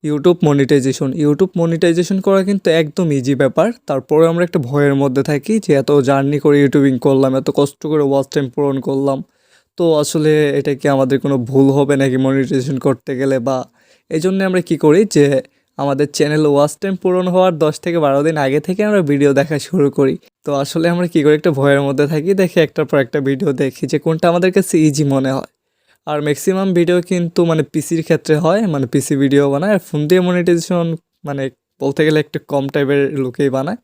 YouTube monetization করা কিন্তু একদম ইজি ব্যাপার। তারপরে আমরা একটা ভয়ের মধ্যে থাকি যে এত জার্নি করে ইউটিউবিং করলাম, এত কষ্ট করে ওয়াচ টাইম পূরণ করলাম, তো আসলে এটা কি আমাদের কোনো ভুল হবে নাকি মনিটাইজেশন করতে গেলে, বা এই জন্য আমরা কি করি যে আমাদের চ্যানেল ওয়াচ টাইম পূরণ হওয়ার 10 থেকে 12 দিন আগে থেকে আমরা ভিডিও দেখা শুরু করি। তো আসলে আমরা কি করি, একটা ভয়ের মধ্যে থাকি, দেখি একটার পর একটা ভিডিও দেখি যে কোনটা আমাদের কাছে ইজি মনে হয়। আর ম্যাক্সিমাম ভিডিও কিন্তু মানে পিসির ক্ষেত্রে হয়, মানে পিসি ভিডিও বানায়, আর ফোন দিয়ে মনিটাইজেশন মানে বলতে গেলে একটু কম টাইপের লোকেই বানায়।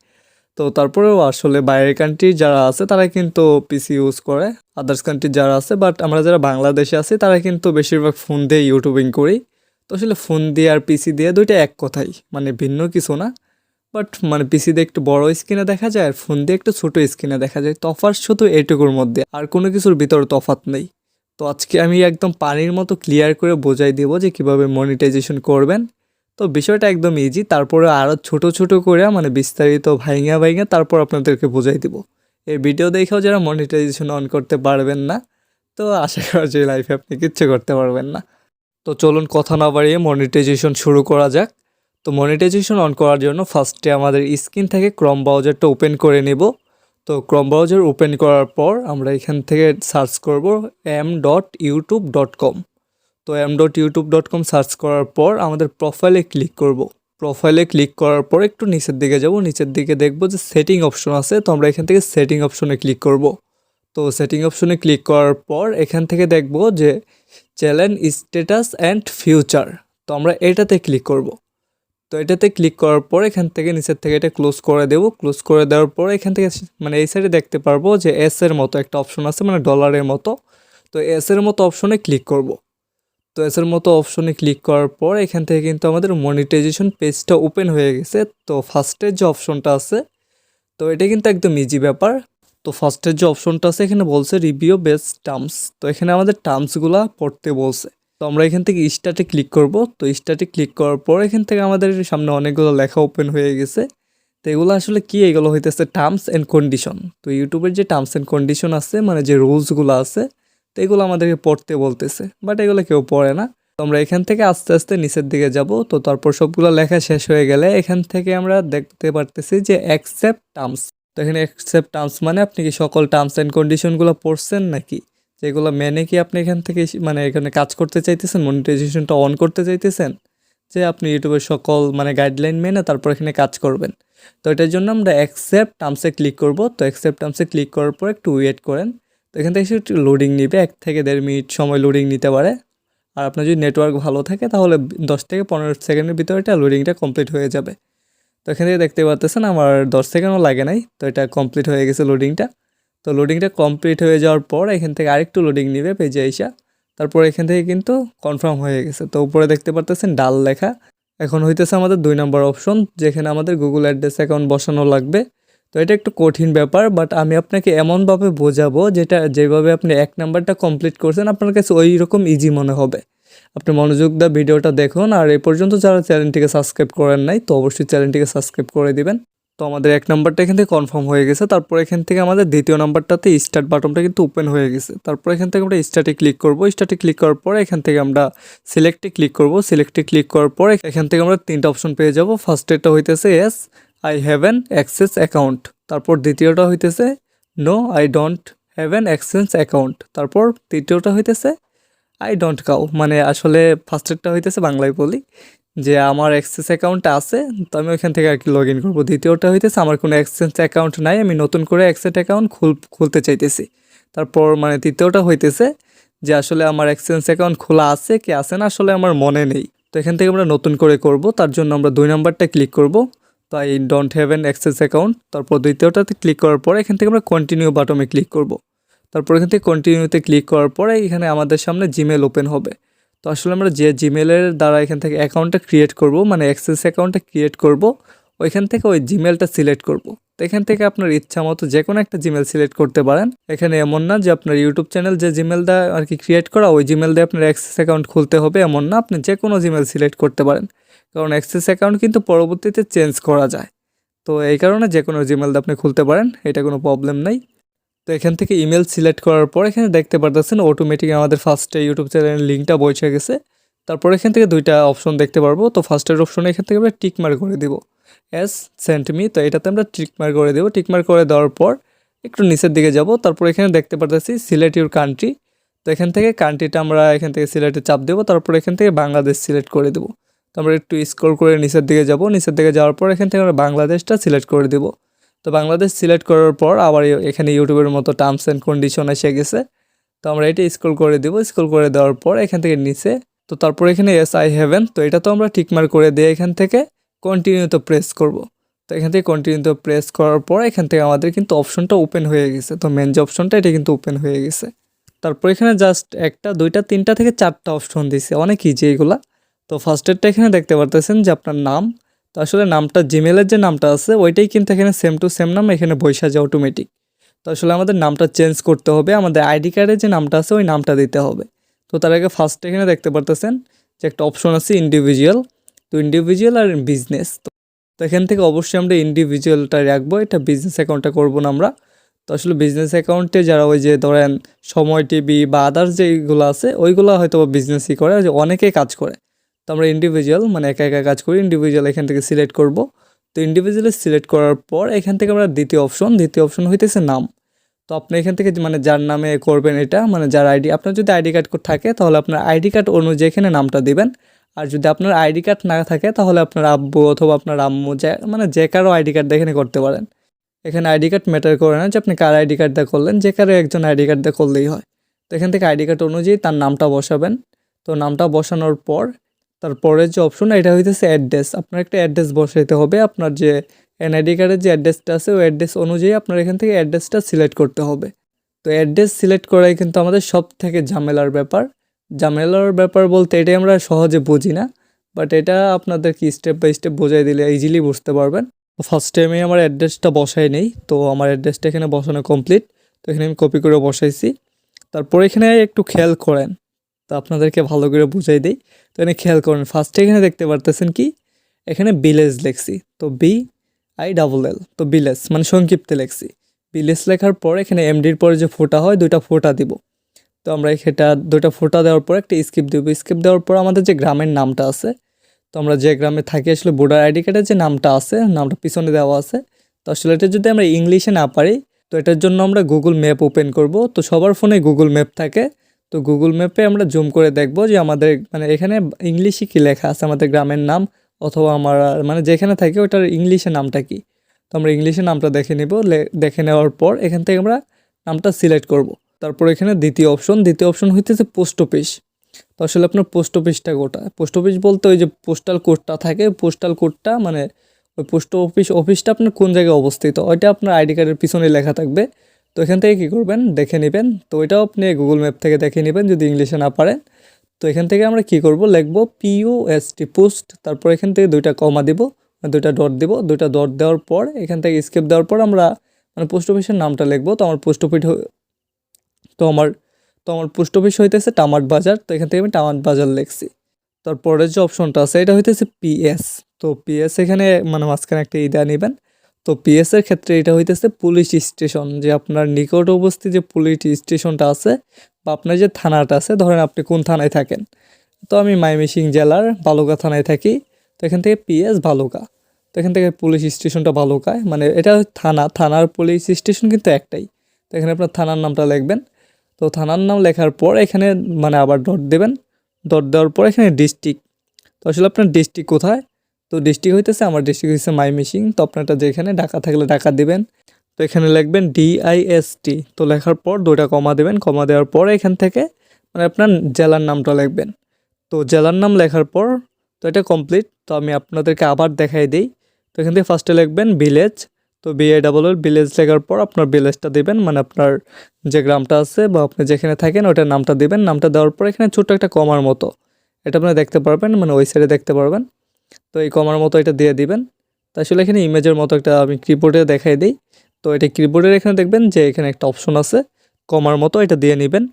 তো তারপরেও আসলে বাইরের কান্ট্রি যারা আছে তারা কিন্তু পিসি ইউজ করে, আদার্স কান্ট্রি যারা আছে, বাট আমরা যারা বাংলাদেশে আছি তারা কিন্তু বেশিরভাগ ফোন দিয়ে ইউটিউবিং করি। তো আসলে ফোন দিয়ে আর পিসি দিয়ে দুইটা এক কথাই, মানে ভিন্ন কিছু না। বাট মানে পিসি দিয়ে একটু বড় স্ক্রিনে দেখা যায় আর ফোন দিয়ে একটু ছোটো স্ক্রিনে দেখা যায়, তফাৎ শুধু এটুকুর মধ্যে, আর কোনো কিছুর ভিতরে তফাৎ নেই। তো আজকে আমি একদম পানির মতো ক্লিয়ার করে বোঝাই দেবো যে কিভাবে মনিটাইজেশন করবেন। তো বিষয়টা একদম ইজি, তারপরে আরও ছোট ছোট করে মানে বিস্তারিত ভাইঙা ভাইঙা তারপর আপনাদেরকে বোঝাই দিব। এই ভিডিও দেখেও যারা মনিটাইজেশন অন করতে পারবেন না, তো আশা করা যায় লাইফে আপনি কিচ্ছু করতে পারবেন না। তো চলুন কথা না বাড়িয়ে মনিটাইজেশন শুরু করা যাক। তো মনিটাইজেশন অন করার জন্য ফার্স্টে আমাদের স্ক্রিন থেকে ক্রোম ব্রাউজারটা ওপেন করে নেব। তো ক্রোম ব্রাউজার ওপেন করার পর আমরা এখান থেকে সার্চ করব m.youtube.com। তো m.youtube.com সার্চ করার পর আমাদের প্রোফাইলে ক্লিক করব। প্রোফাইলে ক্লিক করার পর একটু নিচের দিকে যাব, নিচের দিকে দেখব যে সেটিং অপশন আছে, তো আমরা এখান থেকে সেটিং অপশনে ক্লিক করব। তো সেটিং অপশনে ক্লিক করার পর এখান থেকে দেখব যে চ্যানেল স্ট্যাটাস অ্যান্ড ফিউচার, তো আমরা এটাতে ক্লিক করব। তো এটাতে ক্লিক করার পর এখান থেকে নিচের থেকে এটা ক্লোজ করে দেব। ক্লোজ করে দেওয়ার পর এখান থেকে মানে এই সাইডে দেখতে পারবো যে এস এর মতো একটা অপশন আছে, মানে ডলারের মতো। তো এস এর মতো অপশনে ক্লিক করব। তো এস এর মতো অপশনে ক্লিক করার পর এখান থেকে কিন্তু আমাদের মনিটাইজেশন পেজটা ওপেন হয়ে গেছে। তো ফার্স্টের যে অপশনটা আছে, তো এটা কিন্তু একদম ইজি ব্যাপার। তো ফার্স্টের যে অপশনটা আছে এখানে বলছে রিভিউ বেস্ট টার্মস, তো এখানে আমাদের টার্মসগুলো পড়তে বলছে। তো আমরা এখান থেকে স্টার্টে ক্লিক করব। তো স্টার্টে ক্লিক করার পর এখান থেকে আমাদের সামনে অনেকগুলো লেখা ওপেন হয়ে গেছে। তো এগুলো আসলে কি, এগুলো হইতেছে টার্মস অ্যান্ড কন্ডিশন। তো ইউটিউবের যে টার্মস অ্যান্ড কন্ডিশন আছে, মানে যে রুলসগুলো আছে, তো এগুলো আমাদেরকে পড়তে বলতেছে, বাট এগুলো কেউ পড়ে না। তো আমরা এখান থেকে আস্তে আস্তে নিচের দিকে যাব। তো তারপর সবগুলো লেখা শেষ হয়ে গেলে এখান থেকে আমরা দেখতে পারতেছি যে অ্যাকসেপ্ট টার্মস। তো এখানে অ্যাকসেপ্ট টার্মস মানে আপনি কি সকল টার্মস অ্যান্ড কন্ডিশনগুলো পড়ছেন নাকি, যেগুলো মেনে কি আপনি এখান থেকে মানে এখানে কাজ করতে চাইতেছেন, মনিটাইজেশনটা অন করতে চাইতেছেন, যে আপনি ইউটিউবের সকল মানে গাইডলাইন মেনে তারপর এখানে কাজ করবেন। তো এটার জন্য আমরা অ্যাকসেপ্ট টার্মসে ক্লিক করব। তো অ্যাকসেপ্ট টার্মসে ক্লিক করার পর একটু ওয়েট করেন। তো এখান থেকে একটু লোডিং নিবে, 1 থেকে 1.5 মিনিট সময় লোডিং নিতে পারে। আর আপনার যদি নেটওয়ার্ক ভালো থাকে তাহলে 10 থেকে 15 সেকেন্ডের ভিতরে এটা লোডিংটা কমপ্লিট হয়ে যাবে। তো এখান থেকে দেখতে পাচ্ছেন আমার 10 সেকেন্ডও লাগে নাই, তো এটা কমপ্লিট হয়ে গেছে লোডিংটা। তো লোডিংটা কমপ্লিট হয়ে যাওয়ার পর এখান থেকে আরেকটু লোডিং নেবে পেজে আইসা, তারপর এখান থেকে কিন্তু কনফার্ম হয়ে গেছে। তো উপরে দেখতে পারতেছেন ডাল লেখা। এখন হইতেছে আমাদের 2 নম্বর অপশন, যেখানে আমাদের গুগল অ্যাড্রেস অ্যাকাউন্ট বসানো লাগবে। তো এটা একটু কঠিন ব্যাপার, বাট আমি আপনাকে এমনভাবে বোঝাবো যেভাবে আপনি 1 নাম্বারটা কমপ্লিট করছেন আপনার কাছে ওই রকম ইজি মনে হবে। আপনি মনোযোগ দিয়ে ভিডিওটা দেখুন, আর এই পর্যন্ত যারা চ্যানেলটিকে সাবস্ক্রাইব করেন নাই তো অবশ্যই চ্যানেলটিকে সাবস্ক্রাইব করে দিবেন। তো আমাদের 1 নাম্বারটা এখান থেকে কনফার্ম হয়ে গেছে। তারপর এখান থেকে আমাদের দ্বিতীয় নাম্বারটাতে স্টার্ট বাটনটা কিন্তু ওপেন হয়ে গেছে। তারপর এখান থেকে আমরা স্টার্টে ক্লিক করব। স্টার্টে ক্লিক করার পর এখান থেকে আমরা সিলেক্টে ক্লিক করব। সিলেক্টে ক্লিক করার পর এখান থেকে আমরা 3টা অপশন পেয়ে যাব। ফার্স্টেরটা হইতেছে yes I have an access account, তারপর দ্বিতীয়টা হইতেছে no I don't have an access account, তারপর তৃতীয়টা হইতেছে আই ডোন্ট কাউ, মানে আসলে ফার্স্টেরটা হইতেছে বাংলায় বলি যে আমার অ্যাক্সেস অ্যাকাউন্ট আছে, তো আমি ওইখান থেকে আর কি লগ ইন করবো। দ্বিতীয়টা হইতেছে আমার কোনো অ্যাক্সেস অ্যাকাউন্ট নাই, আমি নতুন করে অ্যাক্সেস অ্যাকাউন্ট খুলতে চাইতেছি। তারপর মানে তৃতীয়টা হইতেছে যে আসলে আমার অ্যাক্সেস অ্যাকাউন্ট খোলা আছে কি আছে না আসলে আমার মনে নেই, তো এখান থেকে আমরা নতুন করে করব। তার জন্য আমরা 2 নাম্বারটা ক্লিক করব। তো I don't have an access account, তারপর দ্বিতীয়টাতে ক্লিক করার পরে এখান থেকে আমরা কন্টিনিউ বাটনে ক্লিক করব। তারপর এখান থেকে কন্টিনিউতে ক্লিক করার পরে এখানে আমাদের সামনে জিমেল ওপেন হবে। তো আসলে আমরা যে জিমেলের দ্বারা এখান থেকে অ্যাকাউন্টটা ক্রিয়েট করব, মানে অ্যাক্সেস অ্যাকাউন্টটা ক্রিয়েট করব, ওইখান থেকে ওই জিমেলটা সিলেক্ট করব। তো এখান থেকে আপনার ইচ্ছা মতো যে কোনো একটা জিমেল সিলেক্ট করতে পারেন। এখানে এমন না যে আপনার ইউটিউব চ্যানেল যে জিমেলটা আর কি ক্রিয়েট করা ওই জিমেল দিয়ে আপনার অ্যাক্সেস অ্যাকাউন্ট খুলতে হবে এমন না, আপনি যে কোনো জিমেল সিলেক্ট করতে পারেন, কারণ অ্যাক্সেস অ্যাকাউন্ট কিন্তু পরবর্তীতে চেঞ্জ করা যায়। তো এই কারণে যে কোনো জিমেল দিয়ে আপনি খুলতে পারেন, এটা কোনো প্রবলেম নাই। তো এখান থেকে ইমেল সিলেক্ট করার পর এখানে দেখতে পারতেছেন অটোমেটিক আমাদের ফার্স্টে ইউটিউব চ্যানেলের লিঙ্কটা বসে গেছে। তারপর এখান থেকে দুইটা অপশন দেখতে পারবো। তো ফার্স্টের অপশনে এখান থেকে আমরা টিক মার্ক করে দিব, এস সেন্ট মি। তো এটাতে আমরা টিক মার্ক করে দেবো। টিক মার্ক করে দেওয়ার পর একটু নিচের দিকে যাব। তারপর এখানে দেখতে পারতেছি সিলেক্ট ইউর কান্ট্রি। তো এখান থেকে কান্ট্রিটা আমরা এখান থেকে সিলেক্টে চাপ দেবো। তারপর এখান থেকে বাংলাদেশ সিলেক্ট করে দেবো। তো আমরা একটু স্ক্রল করে নিচের দিকে যাব। নিচের দিকে যাওয়ার পর এখান থেকে আমরা বাংলাদেশটা সিলেক্ট করে দেবো। তো বাংলাদেশ সিলেক্ট করার পর আবার এখানে ইউটিউবের মতো টার্মস অ্যান্ড কন্ডিশন এসে গেছে। তো আমরা এটা স্ক্রল করে দেবো। স্ক্রল করে দেওয়ার পর এখান থেকে নিচে, তো তারপর এখানে এস আই হ্যাভেন। তো এটা তো আমরা টিকমার্ক করে দিয়ে এখান থেকে কন্টিনিউতে প্রেস করব। তো এখান থেকে কন্টিনিউতে প্রেস করার পর এখান থেকে আমাদের কিন্তু অপশনটা ওপেন হয়ে গেছে। তো মেন যে অপশনটা এটা কিন্তু ওপেন হয়ে গেছে। তারপর এখানে জাস্ট একটা দুইটা তিনটা থেকে চারটা অপশন দিছে, অনেক ইজি এগুলা। তো ফার্স্টেরটা এখানে দেখতে পারতেছেন যে আপনার নাম। তো আসলে নামটা জিমেলের যে নামটা আছে ওইটাই কিন্তু এখানে সেম টু সেম নাম এখানে বৈশা যায় অটোমেটিক। তো আসলে আমাদের নামটা চেঞ্জ করতে হবে, আমাদের আইডি কার্ডে যে নামটা আছে ওই নামটা দিতে হবে। তো তার আগে ফার্স্টে এখানে দেখতে পারতেছেন যে একটা অপশন আছে ইন্ডিভিজুয়াল। তো ইন্ডিভিজুয়াল আর বিজনেস, তো এখান থেকে অবশ্যই আমরা ইন্ডিভিজুয়ালটা রাখবো, এটা বিজনেস অ্যাকাউন্টটা করবো না আমরা। তো আসলে বিজনেস অ্যাকাউন্টে যারা ওই যে ধরেন সময় টিভি বা আদার্স যেগুলো আছে ওইগুলো হয়তো বিজনেসই করে, যে অনেকেই কাজ করে। তো আমরা ইন্ডিভিজুয়াল মানে একা একা কাজ করি, ইন্ডিভিজুয়াল এখান থেকে সিলেক্ট করব। তো ইন্ডিভিজুয়াল সিলেক্ট করার পর এখান থেকে আমরা দ্বিতীয় অপশন হইতেছে নাম। তো আপনি এখান থেকে মানে যার নামে করবেন এটা, মানে যার আইডি, আপনার যদি আইডি কার্ড থাকে তাহলে আপনার আইডি কার্ড অনুযায়ী এখানে নামটা দিবেন। আর যদি আপনার আইডি কার্ড না থাকে তাহলে আপনার আব্বু অথবা আপনার আম্মু মানে যে কারো আইডি কার্ড এখানে করতে পারেন। এখানে আইডি কার্ড ম্যাটার করে না যে আপনি কার আইডি কার্ড দিয়ে করলেন, যে কারো একজন আইডি কার্ড দিয়ে করলেই হয়। তো এখান থেকে আইডি কার্ড অনুযায়ী তার নামটা বসাবেন। তো নামটা বসানোর পর তারপরে যে অপশন এটা হইতেছে অ্যাড্রেস। আপনার একটা অ্যাড্রেস বসাইতে হবে, আপনার যে এনআইডি কার্ডের যে অ্যাড্রেসটা আছে ওই অ্যাড্রেস অনুযায়ী আপনার এখান থেকে অ্যাড্রেসটা সিলেক্ট করতে হবে। তো অ্যাড্রেস সিলেক্ট করাই কিন্তু আমাদের সব থেকে ঝামেলার ব্যাপার বলতে এটাই আমরা সহজে বুঝি না, বাট এটা আপনাদেরকে স্টেপ বাই স্টেপ বোঝাই দিলে ইজিলি বুঝতে পারবেন। তো ফার্স্ট টাইমে আমার অ্যাড্রেসটা বসাই নেই, তো আমার অ্যাড্রেসটা এখানে বসানো কমপ্লিট। তো এখানে আমি কপি করে বসাইছি। তারপর এখানে একটু খেয়াল করেন, তো আপনাদেরকে ভালো করে বুঝাই দিই। তো এখানে খেয়াল করেন ফার্স্টে এখানে দেখতে পারতেছেন কি এখানে ভিলেজ লেখছি, তো BILL, তো ভিলেজ মানে সংক্ষিপ্তে লেখছি। ভিলেজ লেখার পর এখানে এমডির পরে যে ফোঁটা হয় দুইটা ফোঁটা দিব। তো আমরা এটা দুইটা ফোঁটা দেওয়ার পর একটা স্কিপ দেবো। স্কিপ দেওয়ার পর আমাদের যে গ্রামের নামটা আছে, তো আমরা যে গ্রামে থাকি আসলে ভোটার আইডি কার্ডের যে নামটা আছে নামটা পিছনে দেওয়া আছে। তো আসলে এটা যদি আমরা ইংলিশে না পারি তো এটার জন্য আমরা গুগল ম্যাপ ওপেন করব। তো সবার ফোনে গুগল ম্যাপ থাকে, তো গুগল ম্যাপে আমরা জুম করে দেখব যে আমাদের মানে এখানে ইংলিশে কী লেখা আছে, আমাদের গ্রামের নাম অথবা আমার মানে যেখানে থাকি ওটার ইংলিশে নামটা কি। তো আমরা ইংলিশে নামটা দেখে নিব। দেখে নেওয়ার পর এখান থেকে আমরা নামটা সিলেক্ট করব। তারপর এখানে দ্বিতীয় অপশন হইতেছে পোস্ট অফিস। তো আসলে আপনার পোস্ট অফিসটা কোথায়, পোস্ট অফিস বলতে ওই যে পোস্টাল কোডটা থাকে, পোস্টাল কোডটা মানে ওই পোস্ট অফিসটা আপনার কোন জায়গায় অবস্থিত ওইটা আপনার আইডি কার্ডের পিছনে লেখা থাকবে। তো এখান থেকে কী করবেন দেখে নেবেন। তো ওইটাও আপনি গুগল ম্যাপ থেকে দেখে নেবেন যদি ইংলিশে না পারেন। তো এখান থেকে আমরা কি করব লিখব POST পোস্ট, তারপর এখান থেকে দুইটা কমা দিব, দুইটা ডট দিব। দুইটা ডট দেওয়ার পর এখান থেকে স্কেপ দেওয়ার পর আমরা মানে পোস্ট অফিসের নামটা লিখবো। তো আমার পোস্ট অফিস তো আমার তো আমার পোস্ট অফিস হইতেছে টামাট বাজার। তো এখান থেকে আমি টামাট বাজার লিখছি। তারপরে যে অপশনটা আছে এটা হইতেছে PS। তো PS এখানে মানে মাঝখানে একটা ইদা নেবেন। তো PS এর ক্ষেত্রে এটা হইতেছে পুলিশ স্টেশন, যে আপনার নিকটবর্তী যে পুলিশ স্টেশনটা আছে বা আপনার যে থানাটা আছে, ধরেন আপনি কোন থানায় থাকেন। তো আমি ময়মনসিংহ জেলার বালুকা থানায় থাকি। তো এখান থেকে PS বালুকা। তো এখান থেকে পুলিশ স্টেশনটা বালুকায়, মানে এটা থানার পুলিশ স্টেশন কিন্তু একটাই। তো এখানে আপনার থানার নামটা লিখবেন। তো থানার নাম লেখার পর এখানে মানে আবার ডট দেবেন। ডট দেওয়ার পর এখানে ডিস্ট্রিক্ট। তো আসলে আপনার ডিস্ট্রিক্ট কোথায়, তো ডিস্ট্রিক্ট হইতেছে আমার ডিস্ট্রিক্ট হচ্ছে ময়মনসিংহ। তো আপনারটা যেখানে ঢাকা থাকলে ঢাকা দিবেন। তো এখানে লিখবেন DIST। তো লেখার পর দুইটা কমা দেবেন। কমা দেওয়ার পর এখান থেকে মানে আপনার জেলার নামটা লিখবেন। তো জেলার নাম লেখার পর তো এটা কমপ্লিট। তো আমি আপনাদেরকে আবার দেখাই দিই। তো এখান থেকে ফার্স্টে লিখবেন ভিলেজ। তো BILL ভিলেজ লেখার পর আপনার ভিলেজটা দেবেন, মানে আপনার যে গ্রামটা আছে বা আপনি যেখানে থাকেন ওটার নামটা দেবেন। নামটা দেওয়ার পর এখানে ছোট্ট একটা কমার মতো এটা আপনি দেখতে পারবেন, মানে ওই সাইডে দেখতে পারবেন। তো এই কমার মতো এটা দিয়ে দিবেন। তো আসলে এখানে ইমেজের মতো একটা আমি কিবোর্ডে দেখাই দিই। তো এটা কিবোর্ডের এখানে দেখবেন যে এখানে একটা অপশন আছে কমার মতো, এটা দিয়ে নেবেন।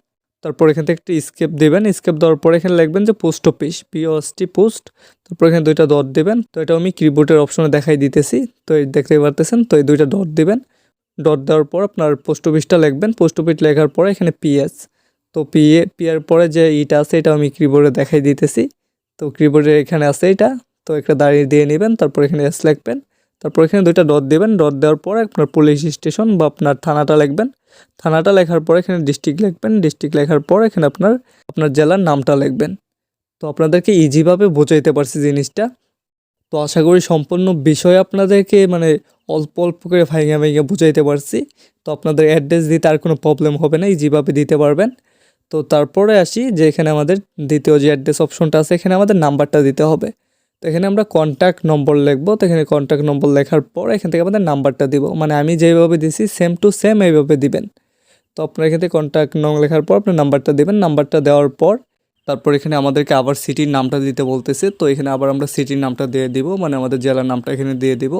তারপর এখান থেকে একটা স্কেপ দেবেন। স্কেপ দেওয়ার পর এখানে লিখবেন যে পোস্ট অফিস POST পোস্ট। তারপর এখানে দুইটা ডট দেবেন। তো এটা আমি কিবোর্ডের অপশনে দেখাই দিতেছি। তো এই দেখতে পারতেছেন, তো এই দুইটা ডট দিবেন। ডট দেওয়ার পর আপনার পোস্ট অফিসটা লিখবেন। পোস্ট অফিস লেখার পরে এখানে PS। তো পিয়ার পরে যে ইটা আছে এটা আমি কিবোর্ডে দেখাই দিতেছি। তো কিবোর্ডে এখানে আছে এটা, তো একটা দাঁড়িয়ে দিয়ে নেবেন, তারপর এখানে এস লিখবেন, তারপর এখানে দুইটা ডট দেবেন, ডট দেওয়ার পর আপনার পুলিশ স্টেশন বা আপনার থানাটা লিখবেন, থানাটা লেখার পর এখানে ডিস্ট্রিক্ট লিখবেন, ডিস্ট্রিক্ট লেখার পর এখানে আপনার আপনার জেলার নামটা লিখবেন। তো আপনাদেরকে ইজিভাবে বোঝাইতে পারছি জিনিসটা। তো আশা করি সম্পূর্ণ বিষয় আপনাদেরকে মানে অল্প অল্প করে ভাইঙা ভাইঙা বুঝাইতে পারছি। তো আপনাদের অ্যাড্রেস দিতে আর কোনো প্রবলেম হবে না, ইজিভাবে দিতে পারবেন। তো তারপরে আসি যে এখানে আমাদের দ্বিতীয় যে অ্যাড্রেস অপশনটা আছে, এখানে আমাদের নাম্বারটা দিতে হবে। তো এখানে আমরা কন্ট্যাক্ট নম্বর লিখবো, তো এখানে কন্ট্যাক্ট নম্বর লেখার পর এখান থেকে আমাদের নাম্বারটা দিব, মানে আমি যেভাবে দিছি সেম টু সেম এইভাবে দিবেন। তো আপনার এখান থেকে কন্ট্যাক্ট নং লেখার পর আপনার নাম্বারটা দেবেন, নাম্বারটা দেওয়ার পর তারপর এখানে আমাদেরকে আবার সিটির নামটা দিতে বলতেছে। তো এখানে আবার আমরা সিটির নামটা দিয়ে দিব, মানে আমাদের জেলার নামটা এখানে দিয়ে দিব।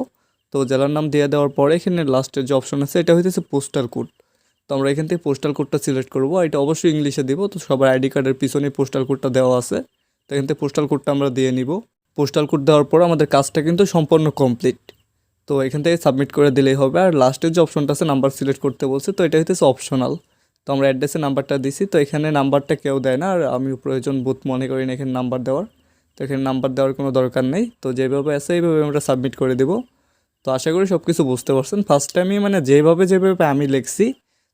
তো জেলার নাম দিয়ে দেওয়ার পরে এখানে লাস্টের যে অপশন আছে এটা হইতেছে পোস্টাল কোড। তো আমরা এখান থেকে পোস্টাল কোডটা সিলেক্ট করবো, এটা অবশ্যই ইংলিশে দিব। তো সবার আইডি কার্ডের পিছনে পোস্টাল কোডটা দেওয়া আছে, তো এখান থেকে পোস্টাল কোডটা আমরা দিয়ে নিব। পোস্টাল কোড দেওয়ার পর আমাদের কাজটা কিন্তু সম্পূর্ণ কমপ্লিট। তো এখান থেকে সাবমিট করে দিলেই হবে। আর লাস্টের যে অপশনটা আছে নাম্বার সিলেক্ট করতে বলছে, তো এটা হইতেছে অপশনাল। তো আমরা অ্যাড্রেসে নাম্বারটা দিছি, তো এখানে নাম্বারটা কেউ দেয় না, আর আমি প্রয়োজন বোধ মনে করি না এখানে নাম্বার দেওয়ার। তো এখানে নাম্বার দেওয়ার কোনো দরকার নেই। তো যেভাবে আছে এইভাবে আমরা সাবমিট করে দেবো। তো আশা করি সব কিছু বুঝতে পারছেন। ফার্স্ট টাইমই মানে যেভাবে যেভাবে আমি লিখছি,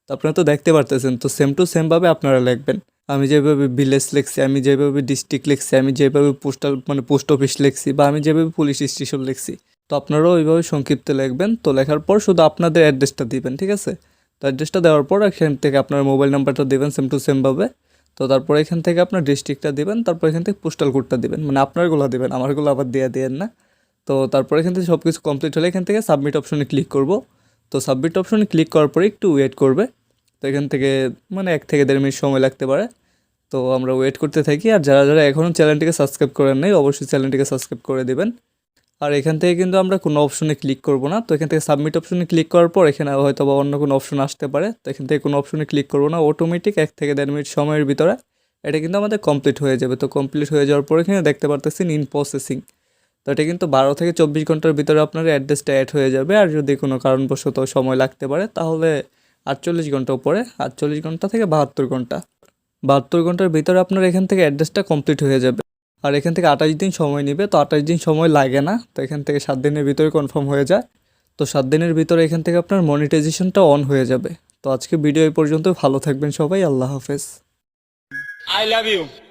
তো আপনারা তো দেখতে পারতেছেন, তো সেম টু সেমভাবে আপনারা লিখবেন। আমি যেভাবে ভিলেজ লিখছি, আমি যেভাবে ডিস্ট্রিক্ট লিখছি, আমি যেভাবে পোস্টাল মানে পোস্ট অফিস লিখছি, বা আমি যেভাবে পুলিশ স্টেশন লিখছি, তো আপনারাও ওইভাবে সংক্ষিপ্ত লিখবেন। তো লেখার পর শুধু আপনাদের অ্যাড্রেসটা দিবেন, ঠিক আছে? তো অ্যাড্রেসটা দেওয়ার পর এখান থেকে আপনার মোবাইল নাম্বারটা দেবেন সেম টু সেমভাবে। তো তারপর এখান থেকে আপনার ডিস্ট্রিক্টটা দিবেন, তারপর এখান থেকে পোস্টাল কোডটা দিবেন, মানে আপনারগুলো দিবেন, আমারগুলো আবার দিয়ে দিয়েন না। তো তারপর এখান থেকে সব কিছু কমপ্লিট হলে এখান থেকে সাবমিট অপশনে ক্লিক করব। তো সাবমিট অপশনে ক্লিক করার পরে একটু ওয়েট করবে। তো এখান থেকে মানে 1 থেকে 1.5 মিনিট সময় লাগতে পারে। তো আমরা ওয়েট করতে থাকি। আর যারা যারা এখনও চ্যানেলটিকে সাবস্ক্রাইব করেন নাই, অবশ্যই চ্যানেলটিকে সাবস্ক্রাইব করে দেবেন। আর এখান থেকে কিন্তু আমরা কোনো অপশনে ক্লিক করব না। তো এখান থেকে সাবমিট অপশনে ক্লিক করার পর এখানে হয়তো বা অন্য কোনো অপশন আসতে পারে। তো এখান থেকে কোনো অপশনে ক্লিক করব না, অটোমেটিক 1 থেকে 1.5 মিনিট সময়ের ভিতরে এটা কিন্তু আমাদের কমপ্লিট হয়ে যাবে। তো কমপ্লিট হয়ে যাওয়ার পর এখানে দেখতে পারতেছেন ইন প্রসেসিং। তো এটা কিন্তু 12 থেকে 24 ঘন্টার ভিতরে আপনার অ্যাড্রেসটা অ্যাড হয়ে যাবে। আর যদি কোনো কারণবশত সময় লাগতে পারে তাহলে 48 ঘন্টা উপরে, 48 ঘন্টা থেকে 72 ঘন্টা, 72 ঘন্টার ভিতরে আপনার এখান থেকে অ্যাড্রেসটা কমপ্লিট হয়ে যাবে। আর এখান থেকে 28 দিন সময় নেবে, তো 28 দিন সময় লাগে না। তো এখান থেকে 7 দিনের ভিতরে কনফার্ম হয়ে যায়। তো 7 দিনের ভিতরে এখান থেকে আপনার মনিটাইজেশনটা অন হয়ে যাবে। তো আজকে ভিডিও এই পর্যন্ত, ভালো থাকবেন সবাই, আল্লাহ হাফেজ। I love you.